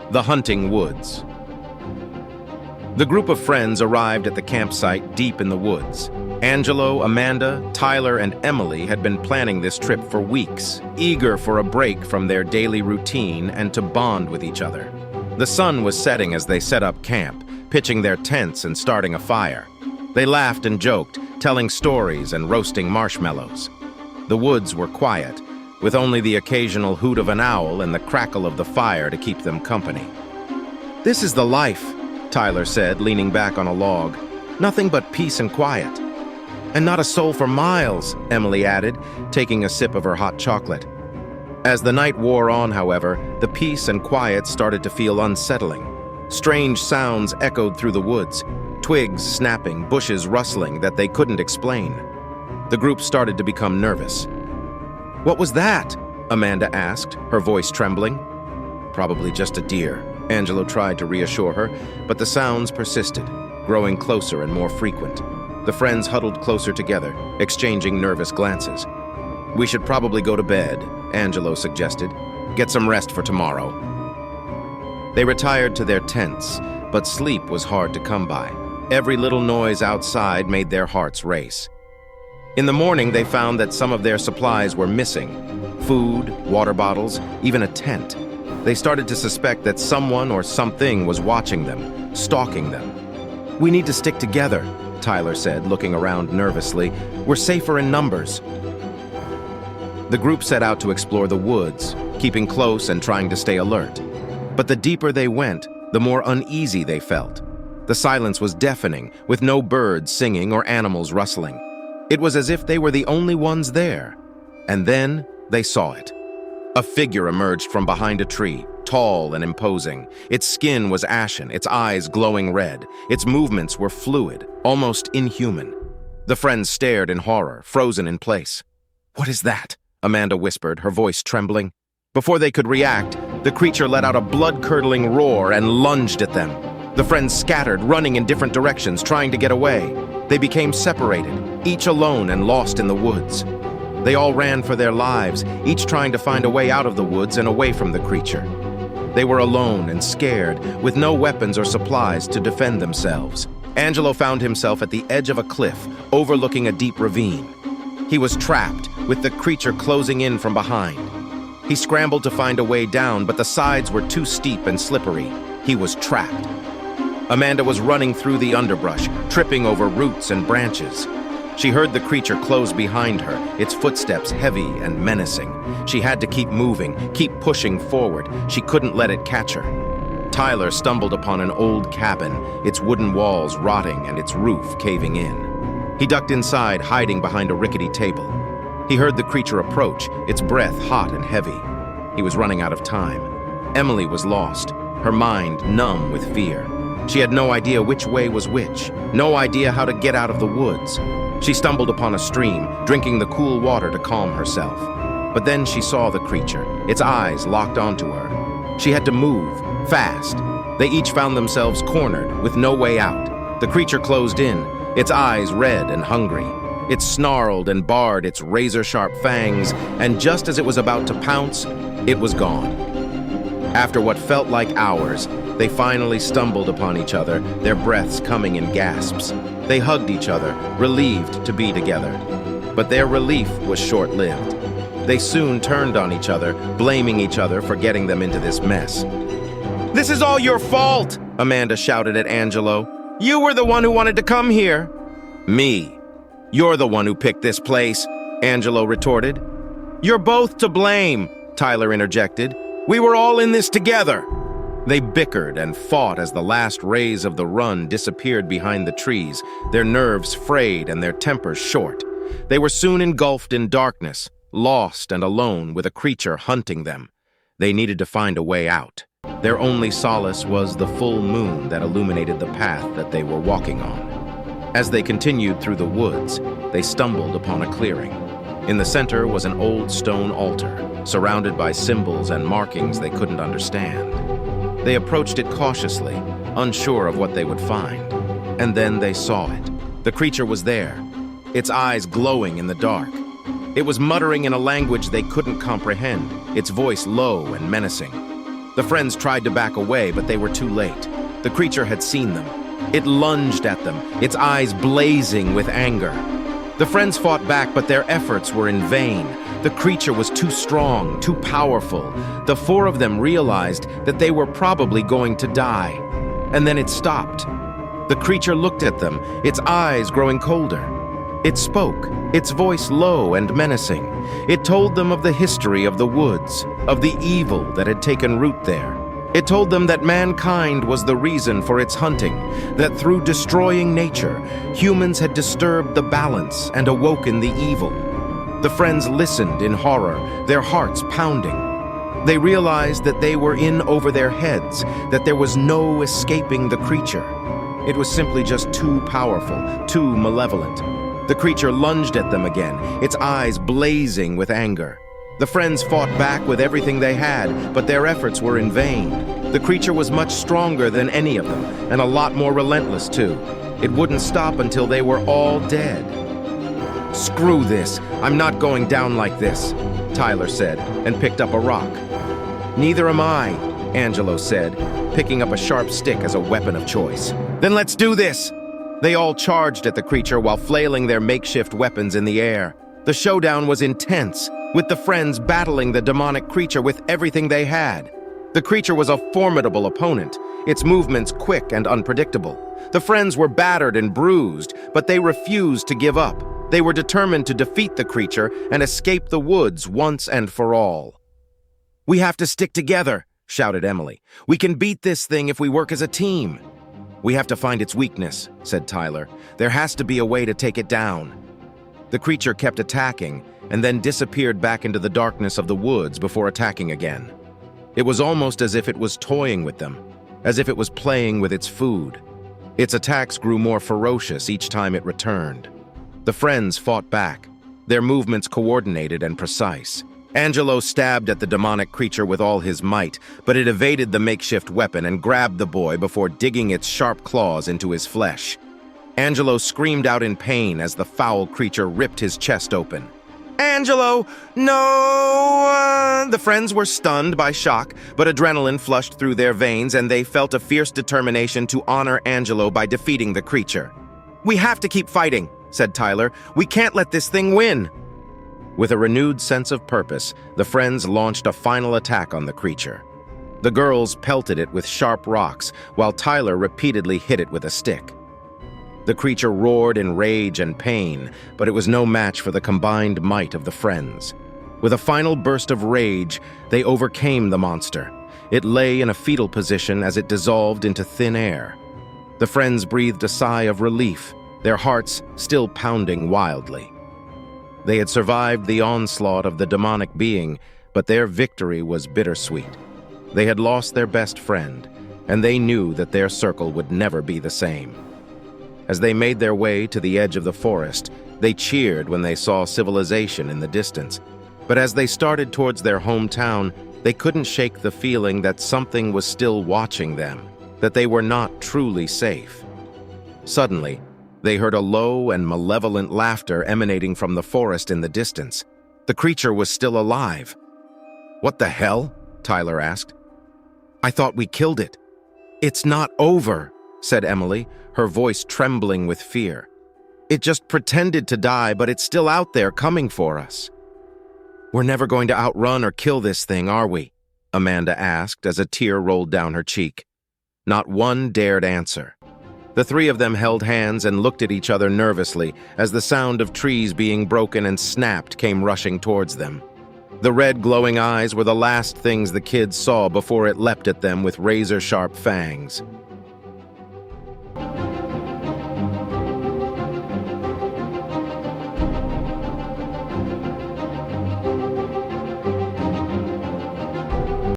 The Hunting Woods. The group of friends arrived at the campsite deep in the woods. Angelo, Amanda, Tyler, and Emily had been planning this trip for weeks, eager for a break from their daily routine and to bond with each other. The sun was setting as they set up camp, pitching their tents and starting a fire. They laughed and joked, telling stories and roasting marshmallows. The woods were quiet, with only the occasional hoot of an owl and the crackle of the fire to keep them company. "This is the life," Tyler said, leaning back on a log. "Nothing but peace and quiet." "And not a soul for miles," Emily added, taking a sip of her hot chocolate. As the night wore on, however, the peace and quiet started to feel unsettling. Strange sounds echoed through the woods, twigs snapping, bushes rustling that they couldn't explain. The group started to become nervous. "What was that?" Amanda asked, her voice trembling. "Probably just a deer," Angelo tried to reassure her, but the sounds persisted, growing closer and more frequent. The friends huddled closer together, exchanging nervous glances. "We should probably go to bed," Angelo suggested. "Get some rest for tomorrow." They retired to their tents, but sleep was hard to come by. Every little noise outside made their hearts race. In the morning, they found that some of their supplies were missing: food, water bottles, even a tent. They started to suspect that someone or something was watching them, stalking them. "We need to stick together," Tyler said, looking around nervously. "We're safer in numbers." The group set out to explore the woods, keeping close and trying to stay alert. But the deeper they went, the more uneasy they felt. The silence was deafening, with no birds singing or animals rustling. It was as if they were the only ones there. And then they saw it. A figure emerged from behind a tree, tall and imposing. Its skin was ashen, its eyes glowing red. Its movements were fluid, almost inhuman. The friends stared in horror, frozen in place. "What is that?" Amanda whispered, her voice trembling. Before they could react, the creature let out a blood-curdling roar and lunged at them. The friends scattered, running in different directions, trying to get away. They became separated, each alone and lost in the woods. They all ran for their lives, each trying to find a way out of the woods and away from the creature. They were alone and scared, with no weapons or supplies to defend themselves. Angelo found himself at the edge of a cliff, overlooking a deep ravine. He was trapped, with the creature closing in from behind. He scrambled to find a way down, but the sides were too steep and slippery. He was trapped. Amanda was running through the underbrush, tripping over roots and branches. She heard the creature close behind her, its footsteps heavy and menacing. She had to keep moving, keep pushing forward. She couldn't let it catch her. Tyler stumbled upon an old cabin, its wooden walls rotting and its roof caving in. He ducked inside, hiding behind a rickety table. He heard the creature approach, its breath hot and heavy. He was running out of time. Emily was lost, her mind numb with fear. She had no idea which way was which, no idea how to get out of the woods. She stumbled upon a stream, drinking the cool water to calm herself. But then she saw the creature, its eyes locked onto her. She had to move, fast. They each found themselves cornered, with no way out. The creature closed in, its eyes red and hungry. It snarled and bared its razor-sharp fangs, and just as it was about to pounce, it was gone. After what felt like hours, they finally stumbled upon each other, their breaths coming in gasps. They hugged each other, relieved to be together. But their relief was short-lived. They soon turned on each other, blaming each other for getting them into this mess. "This is all your fault!" Amanda shouted at Angelo. "You were the one who wanted to come here." "Me. You're the one who picked this place," Angelo retorted. "You're both to blame," Tyler interjected. "We were all in this together." They bickered and fought as the last rays of the run disappeared behind the trees, their nerves frayed and their tempers short. They were soon engulfed in darkness, lost and alone with a creature hunting them. They needed to find a way out. Their only solace was the full moon that illuminated the path that they were walking on. As they continued through the woods, they stumbled upon a clearing. In the center was an old stone altar, surrounded by symbols and markings they couldn't understand. They approached it cautiously, unsure of what they would find. And then they saw it. The creature was there, its eyes glowing in the dark. It was muttering in a language they couldn't comprehend, its voice low and menacing. The friends tried to back away, but they were too late. The creature had seen them. It lunged at them, its eyes blazing with anger. The friends fought back, but their efforts were in vain. The creature was too strong, too powerful. The four of them realized that they were probably going to die. And then it stopped. The creature looked at them, its eyes growing colder. It spoke, its voice low and menacing. It told them of the history of the woods, of the evil that had taken root there. It told them that mankind was the reason for its hunting, that through destroying nature, humans had disturbed the balance and awoken the evil. The friends listened in horror, their hearts pounding. They realized that they were in over their heads, that there was no escaping the creature. It was simply just too powerful, too malevolent. The creature lunged at them again, its eyes blazing with anger. The friends fought back with everything they had, but their efforts were in vain. The creature was much stronger than any of them, and a lot more relentless too. It wouldn't stop until they were all dead. "Screw this, I'm not going down like this," Tyler said, and picked up a rock. "Neither am I," Angelo said, picking up a sharp stick as a weapon of choice. "Then let's do this!" They all charged at the creature while flailing their makeshift weapons in the air. The showdown was intense, with the friends battling the demonic creature with everything they had. The creature was a formidable opponent, its movements quick and unpredictable. The friends were battered and bruised, but they refused to give up. They were determined to defeat the creature and escape the woods once and for all. "We have to stick together," shouted Emily. "We can beat this thing if we work as a team." "We have to find its weakness," said Tyler. "There has to be a way to take it down." The creature kept attacking, and then disappeared back into the darkness of the woods before attacking again. It was almost as if it was toying with them, as if it was playing with its food. Its attacks grew more ferocious each time it returned. The friends fought back, their movements coordinated and precise. Angelo stabbed at the demonic creature with all his might, but it evaded the makeshift weapon and grabbed the boy before digging its sharp claws into his flesh. Angelo screamed out in pain as the foul creature ripped his chest open. "Angelo, no!" The friends were stunned by shock, but adrenaline flushed through their veins and they felt a fierce determination to honor Angelo by defeating the creature. "We have to keep fighting," said Tyler. "We can't let this thing win." With a renewed sense of purpose, the friends launched a final attack on the creature. The girls pelted it with sharp rocks, while Tyler repeatedly hit it with a stick. The creature roared in rage and pain, but it was no match for the combined might of the friends. With a final burst of rage, they overcame the monster. It lay in a fetal position as it dissolved into thin air. The friends breathed a sigh of relief, their hearts still pounding wildly. They had survived the onslaught of the demonic being, but their victory was bittersweet. They had lost their best friend, and they knew that their circle would never be the same. As they made their way to the edge of the forest, they cheered when they saw civilization in the distance. But as they started towards their hometown, they couldn't shake the feeling that something was still watching them, that they were not truly safe. Suddenly, they heard a low and malevolent laughter emanating from the forest in the distance. The creature was still alive. "What the hell?" Tyler asked. "I thought we killed it." "It's not over," said Emily, her voice trembling with fear. "It just pretended to die, but it's still out there coming for us." "We're never going to outrun or kill this thing, are we?" Amanda asked as a tear rolled down her cheek. Not one dared answer. The three of them held hands and looked at each other nervously as the sound of trees being broken and snapped came rushing towards them. The red glowing eyes were the last things the kids saw before it leapt at them with razor-sharp fangs.